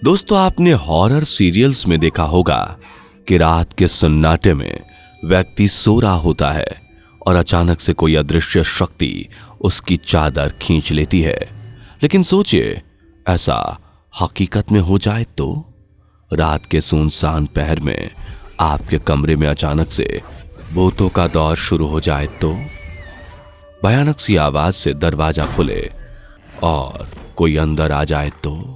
दोस्तों, आपने horror serials में देखा होगा कि रात के सन्नाटे में व्यक्ति सो रहा होता है और अचानक से कोई अदृश्य शक्ति उसकी चादर खींच लेती है। लेकिन सोचिए, ऐसा हकीकत में हो जाए तो? रात के सुनसान पहर में आपके कमरे में अचानक से भूतों का दौर शुरू हो जाए तो? भयानक सी आवाज से दरवाजा खुले और कोई अंदर आ जाए तो?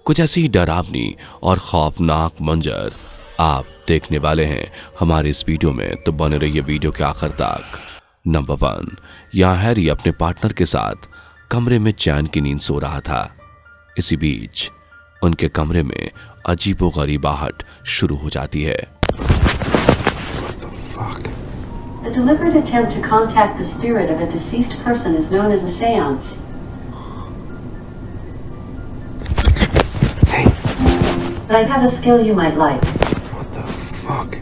कुछ ऐसी डरावनी और खौफनाक मंजर आप देखने वाले हैं हमारे इस वीडियो में, तो बने रहिए वीडियो के आखिर तक। नंबर 1, यहां हैरी अपने पार्टनर के साथ कमरे में चैन की नींद सो रहा था। इसी बीच उनके कमरे में अजीबोगरीबाहट शुरू हो जाती है। A deliberate attempt to contact the spirit of a deceased person is known as a séance. But I have a skill you might like. What the fuck?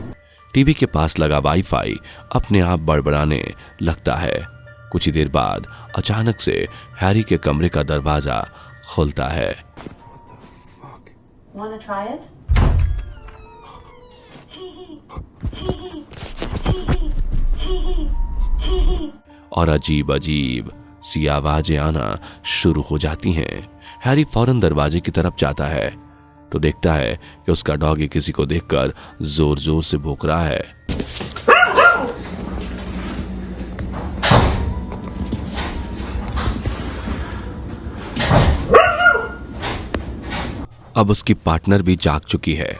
TV के पास लगा वाईफाई अपने आप बड़बड़ाने लगता है। कुछ ही देर बाद अचानक से हैरी के कमरे का दरवाजा खुलता है। Wanna try it? Chee-hee, chee-hee, chee-hee, chee-hee, chee-hee. और अजीब अजीब सी आवाजें आना शुरू हो जाती हैं। हैरी फौरन दरवाजे की तरफ जाता है तो देखता है कि उसका डॉगी किसी को देखकर जोर जोर से भौंक रहा है। अब उसकी पार्टनर भी जाग चुकी है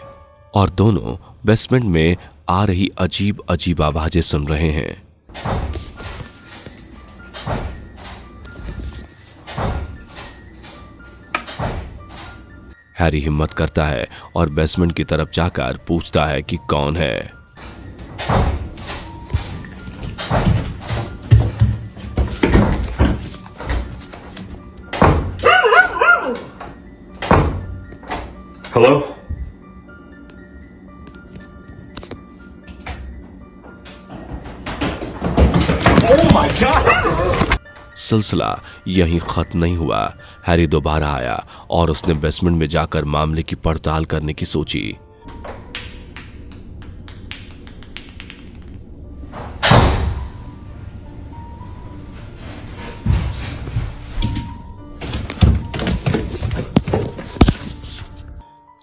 और दोनों बेसमेंट में आ रही अजीब अजीब आवाजें सुन रहे हैं। हैरी हिम्मत करता है और बेसमेंट की तरफ जाकर पूछता है कि कौन है। Hello? Oh my God! सिलसिला यहीं खत्म नहीं हुआ। हैरी दोबारा आया और उसने बेसमेंट में जाकर मामले की पड़ताल करने की सोची।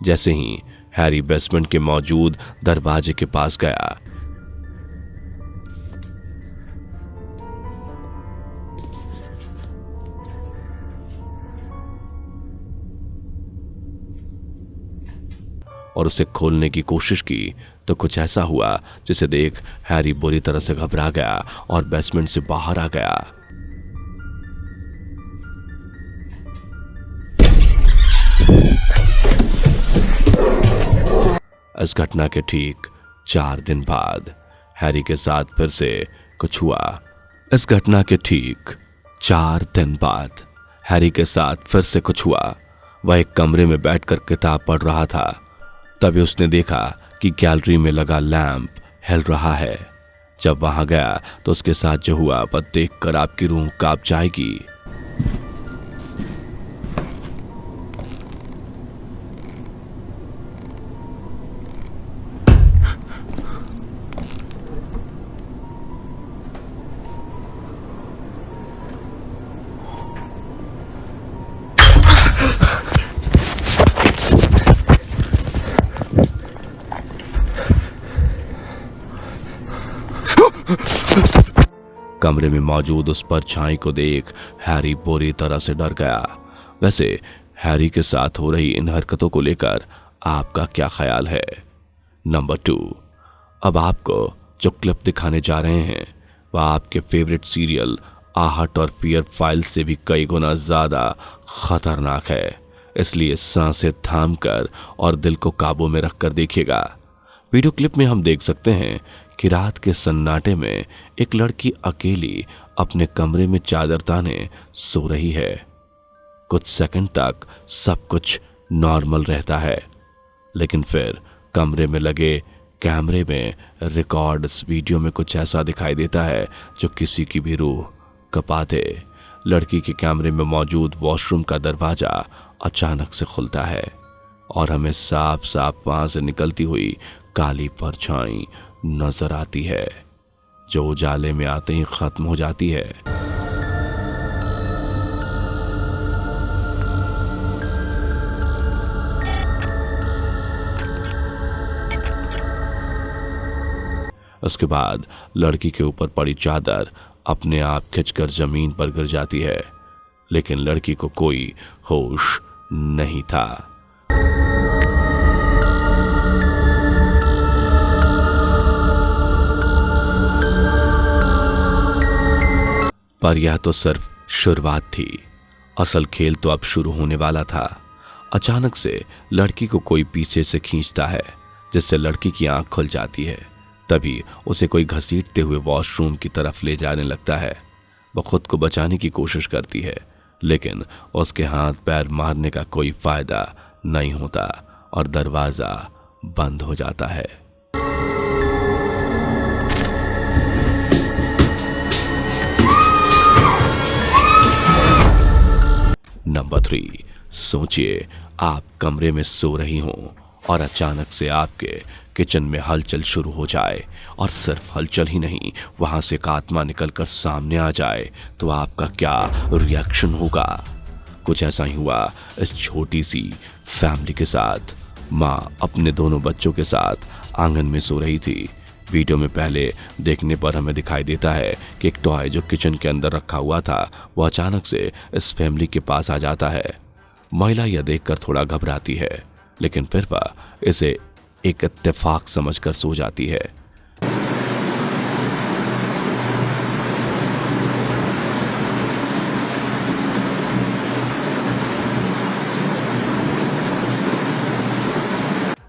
जैसे ही हैरी बेसमेंट के मौजूद दरवाजे के पास गया, और उसे खोलने की कोशिश की तो कुछ ऐसा हुआ जिसे देख हैरी बुरी तरह से घबरा गया और बेसमेंट से बाहर आ गया। इस घटना के ठीक 4 दिन बाद हैरी के साथ फिर से कुछ हुआ। इस घटना के ठीक 4 दिन बाद हैरी के साथ फिर से कुछ हुआ। वह एक कमरे में बैठकर किताब पढ़ रहा था। तभी उसने देखा कि गैलरी में लगा लैंप हिल रहा है। जब वहां गया तो उसके साथ जो हुआ वह देखकर आपकी रूह कांप जाएगी। कमरे में मौजूद उस परछाई को देख हैरी बुरी तरह से डर गया। वैसे हैरी के साथ हो रही इन हरकतों को लेकर आपका क्या ख्याल है? नंबर 2, अब आपको जो क्लिप दिखाने जा रहे हैं वह आपके फेवरेट सीरियल आहट और फियर फाइल से भी कई गुना ज्यादा खतरनाक है। इसलिए सांसें थाम कर और दिल को काबू में रखकर देखिएगा। वीडियो क्लिप में हम देख सकते हैं कि रात के सन्नाटे में एक लड़की अकेली अपने कमरे में चादर ताने सो रही है। कुछ सेकंड तक सब कुछ नॉर्मल रहता है, लेकिन फिर कमरे में लगे कैमरे में रिकॉर्ड इस वीडियो में कुछ ऐसा दिखाई देता है जो किसी की भी रूह कपा दे। लड़की के कैमरे में मौजूद वॉशरूम का दरवाजा अचानक से खुलता है। और हमें साफ साफ वहां से निकलती हुई काली परछाई नजर आती है जो उजाले में आते ही खत्म हो जाती है। उसके बाद लड़की के ऊपर पड़ी चादर अपने आप खिंचकर जमीन पर गिर जाती है, लेकिन लड़की को कोई होश नहीं था। पर यह तो सिर्फ शुरुआत थी, असल खेल तो अब शुरू होने वाला था। अचानक से लड़की को कोई पीछे से खींचता है, जिससे लड़की की आंख खुल जाती है। तभी उसे कोई घसीटते हुए वॉशरूम की तरफ ले जाने लगता है। वो खुद को बचाने की कोशिश करती है, लेकिन उसके हाथ पैर मारने का कोई फायदा नहीं होता और दरवाजा बंद हो जाता है। नंबर 3, सोचिए आप कमरे में सो रही हों और अचानक से आपके किचन में हलचल शुरू हो जाए, और सिर्फ हलचल ही नहीं, वहां से एक आत्मा निकलकर सामने आ जाए, तो आपका क्या रिएक्शन होगा? कुछ ऐसा ही हुआ इस छोटी सी फैमिली के साथ। माँ अपने दोनों बच्चों के साथ आंगन में सो रही थी। वीडियो में पहले देखने पर हमें दिखाई देता है कि एक टॉय जो किचन के अंदर रखा हुआ था वो अचानक से इस फैमिली के पास आ जाता है। महिला यह देखकर थोड़ा घबराती है, लेकिन फिर वह इसे एक इत्तेफाक समझकर सो जाती है।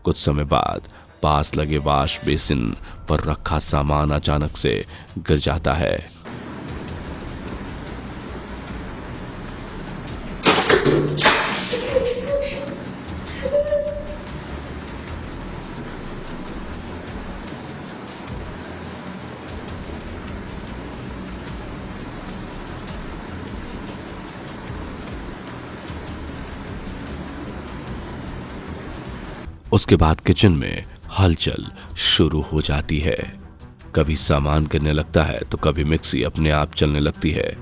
कुछ समय बाद पास लगे वॉश बेसिन पर रखा सामान अचानक से गिर जाता है। उसके बाद किचन में हलचल शुरू हो जाती है। कभी सामान गिरने लगता है तो कभी मिक्सी अपने आप चलने लगती है।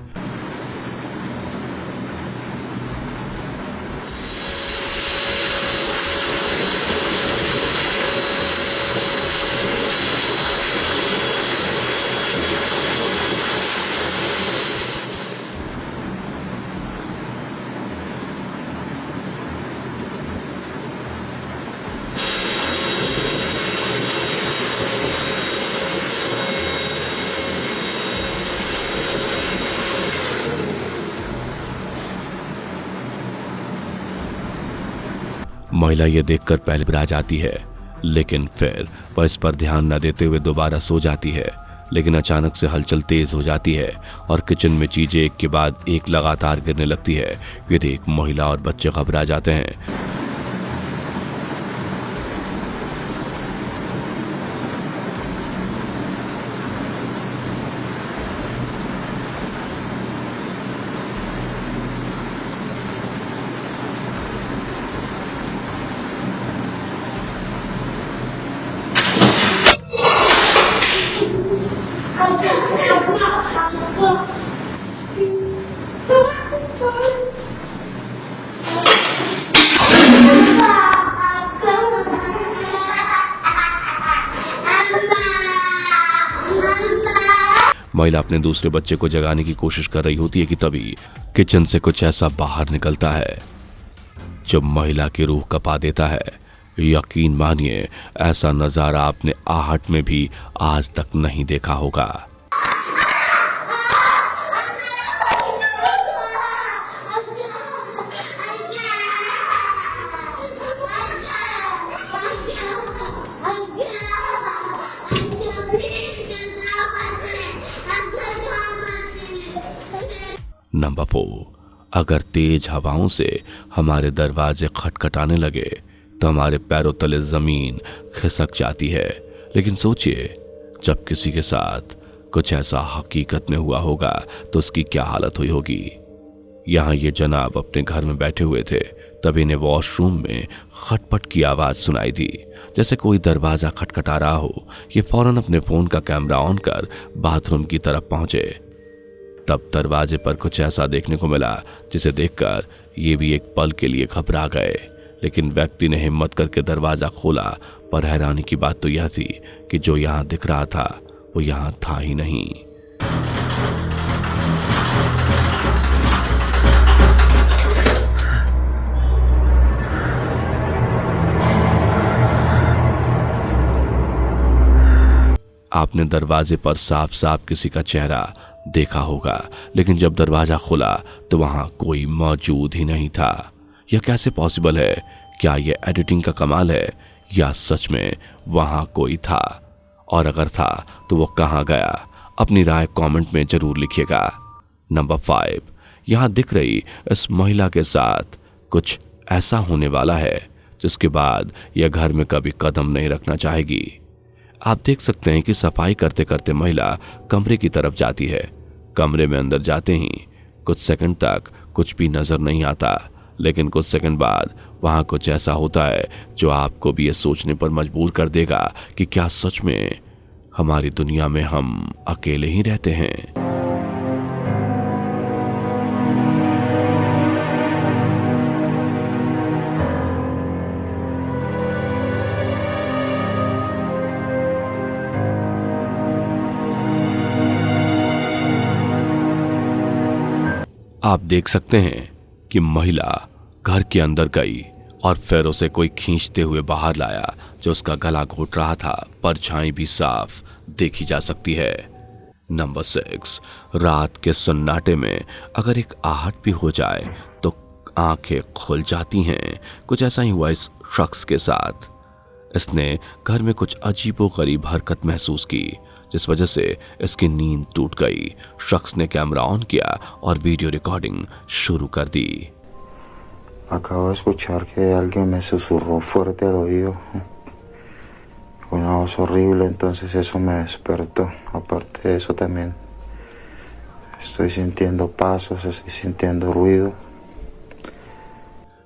महिला यह देखकर पहले घबरा जाती है, लेकिन फिर वह इस पर ध्यान न देते हुए दोबारा सो जाती है। लेकिन अचानक से हलचल तेज हो जाती है और किचन में चीजें एक के बाद एक लगातार गिरने लगती है। ये देख महिला और बच्चे घबरा जाते हैं। महिला अपने दूसरे बच्चे को जगाने की कोशिश कर रही होती है कि तभी किचन से कुछ ऐसा बाहर निकलता है जो महिला की रूह कपा देता है। यकीन मानिए, ऐसा नजारा आपने आहट में भी आज तक नहीं देखा होगा। नंबर 4, अगर तेज हवाओं से हमारे दरवाजे खटखटाने लगे तो हमारे पैरों तले जमीन खिसक जाती है। लेकिन सोचिए, जब किसी के साथ कुछ ऐसा हकीकत में हुआ होगा तो उसकी क्या हालत हुई होगी। यहाँ ये जनाब अपने घर में बैठे हुए थे, तभी इन्हें वॉशरूम में खटपट की आवाज सुनाई दी, जैसे कोई दरवाजा खटखटा रहा हो। ये फौरन अपने फोन का कैमरा ऑन कर बाथरूम की तरफ पहुंचे। तब दरवाजे पर कुछ ऐसा देखने को मिला जिसे देखकर ये भी एक पल के लिए घबरा गए। लेकिन व्यक्ति ने हिम्मत करके दरवाजा खोला, पर हैरानी की बात तो यह थी कि जो यहां दिख रहा था वो यहां था ही नहीं। आपने दरवाजे पर साफ साफ किसी का चेहरा देखा होगा, लेकिन जब दरवाजा खुला तो वहां कोई मौजूद ही नहीं था। यह कैसे पॉसिबल है? क्या यह एडिटिंग का कमाल है या सच में वहां कोई था? और अगर था तो वो कहां गया? अपनी राय कमेंट में जरूर लिखिएगा। नंबर 5, यहां दिख रही इस महिला के साथ कुछ ऐसा होने वाला है जिसके बाद यह घर में कभी कदम नहीं रखना चाहेगी। आप देख सकते हैं कि सफाई करते करते महिला कमरे की तरफ जाती है। कमरे में अंदर जाते ही कुछ सेकंड तक कुछ भी नजर नहीं आता, लेकिन कुछ सेकंड बाद वहां कुछ ऐसा होता है जो आपको भी ये सोचने पर मजबूर कर देगा कि क्या सच में हमारी दुनिया में हम अकेले ही रहते हैं। आप देख सकते हैं कि महिला घर के अंदर गई और फिर उसे कोई खींचते हुए बाहर लाया जो उसका गला घोट रहा था। परछाई भी साफ देखी जा सकती है। नंबर 6, रात के सन्नाटे में अगर एक आहट भी हो जाए तो आंखें खुल जाती हैं। कुछ ऐसा ही हुआ इस शख्स के साथ। इसने घर में कुछ अजीबोगरीब हरकत महसूस की, जिस वजह से इसकी नींद टूट गई। शख्स ने कैमरा ऑन किया और वीडियो रिकॉर्डिंग शुरू कर दी। Acabo de escuchar que alguien me susurró fuerte al oído. Una voz horrible, entonces eso me despertó. Aparte de eso también estoy sintiendo pasos, estoy sintiendo ruido.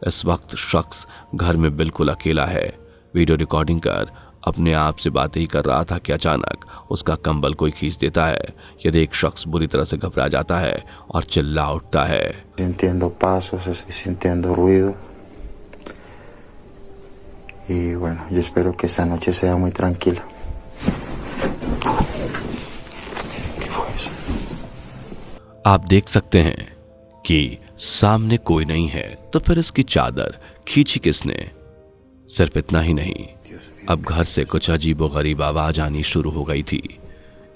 इस वक्त शख्स घर में बिल्कुल अकेला है। वीडियो रिकॉर्डिंग कर अपने आप से बातें ही कर रहा था कि अचानक उसका कंबल कोई खींच देता है। यह देख शख्स बुरी तरह से घबरा जाता है और चिल्ला उठता है। Sintiendo pasos, estoy sintiendo ruido. Y bueno, yo espero que esta noche sea muy tranquila. ¿Qué fue eso? आप देख सकते हैं कि सामने कोई नहीं है, तो फिर इसकी चादर खींची किसने? सिर्फ इतना ही नहीं, अब घर से कुछ अजीबोगरीब आवाज आनी शुरू हो गई थी।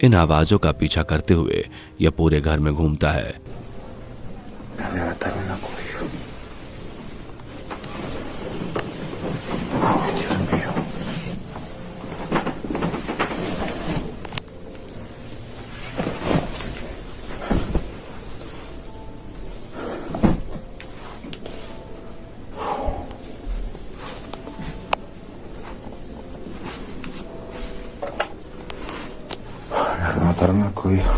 इन आवाजों का पीछा करते हुए यह पूरे घर में घूमता है। Me arrebataron la cobija. Ay, Dios mío. Me arrebataron la cobija.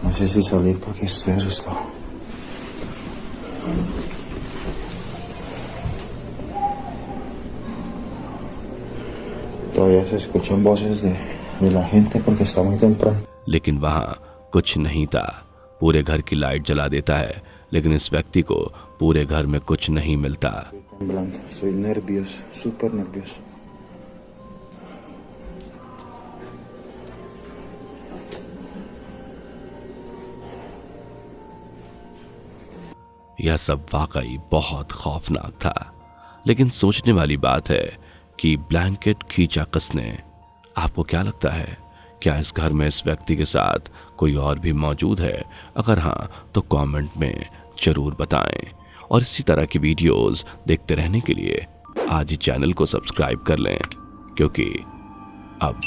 No sé si salir porque estoy asustado. Todavía se escuchan voces de la gente porque está muy temprano. लेकिन वहां कुछ नहीं था। पूरे घर की लाइट जला देता है, लेकिन इस व्यक्ति को पूरे घर में कुछ नहीं मिलता। Estoy temblando, estoy nervioso, súper nervioso. यह सब वाकई बहुत खौफनाक था, लेकिन सोचने वाली बात है कि ब्लैंकेट खींचा किसने? आपको क्या लगता है? क्या इस घर में इस व्यक्ति के साथ कोई और भी मौजूद है? अगर हाँ तो कमेंट में जरूर बताएं। और इसी तरह की वीडियोस देखते रहने के लिए आज ही चैनल को सब्सक्राइब कर लें, क्योंकि अब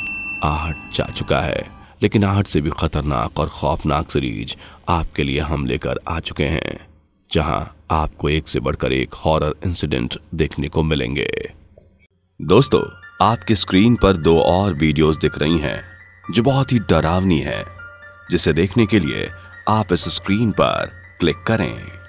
आहट जा चुका है, लेकिन आहट से भी खतरनाक और खौफनाक सीरीज आपके लिए हम लेकर आ चुके हैं, जहां आपको एक से बढ़कर एक हॉरर इंसिडेंट देखने को मिलेंगे। दोस्तों, आपकी स्क्रीन पर 2 और वीडियोस दिख रही हैं जो बहुत ही डरावनी है, जिसे देखने के लिए आप इस स्क्रीन पर क्लिक करें।